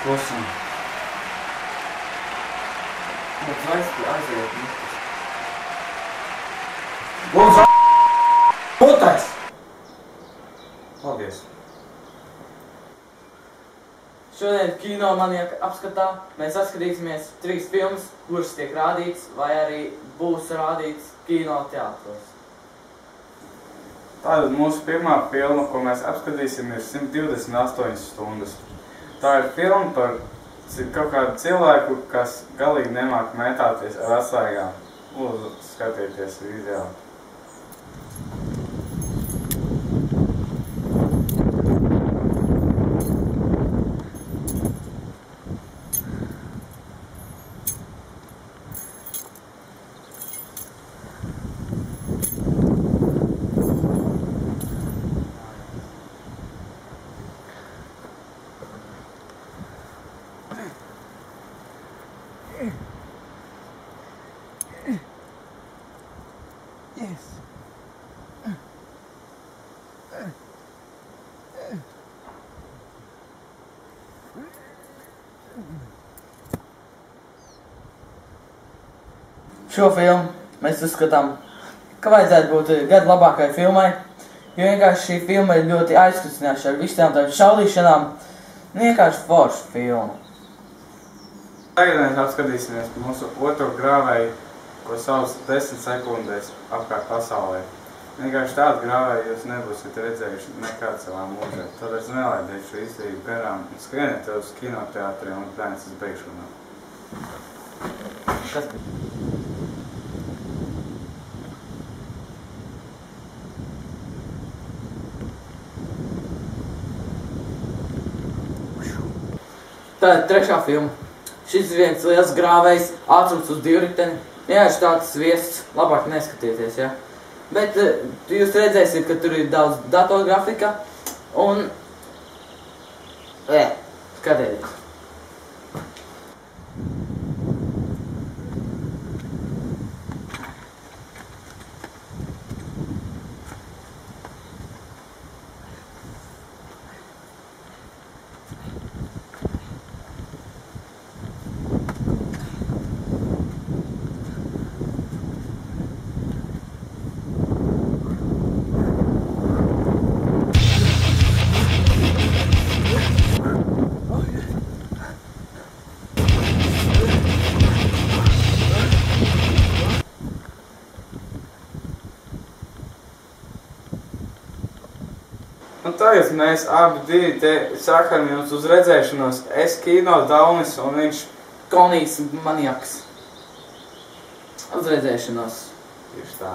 klusam. Bet aiziet mitas. Lūdzu, putais! Paldies. Šodien kino manieka apskatā mēs atskatīsimies 3 filmas, kuras tiek rādīts vai arī būs rādīts kinoteātros. Tā ir mūsu pirmā filma, ko mēs apskatīsim, ir 128 stundas. Tā ir filma par kaut kādu cilvēku, kas galīgi nemāk mētāties ar atslēgām. Lūdzu, skatieties video. Yes. Šo filmu mēs uzskatām, ka vajadzētu būt gadu labākai filmai, jo vienkārši šī filma ir ļoti aizkustināša ar visām tādām šaulīšanām. Vienkārši forša filma. Tagad mēs apskatīsimies mūsu otro grāvēju, ko sauc 10 sekundēs apkārt pasaulē. Vienkārši tādu grāvēju jūs nebūsiet redzējuši nekad savā mūžā. Tāpēc nelaidiet šo izdevību garām un skrieniet uz kinoteātriem un Planetas beigšanā. Kas? Tā ir trešā filma. Šis ir viens liels grāvējs, ātrums uz divriteni. Vienkārši tāds viests, labāk neskatieties, ja? Bet jūs redzēsiet, ka tur ir daudz datorgrafika un... skatieties. Un tagad mēs abi divi te sakam jums uz redzēšanos. Es Kino Daunis un viņš Konijs maniaks. Uz redzēšanos. tieši tā.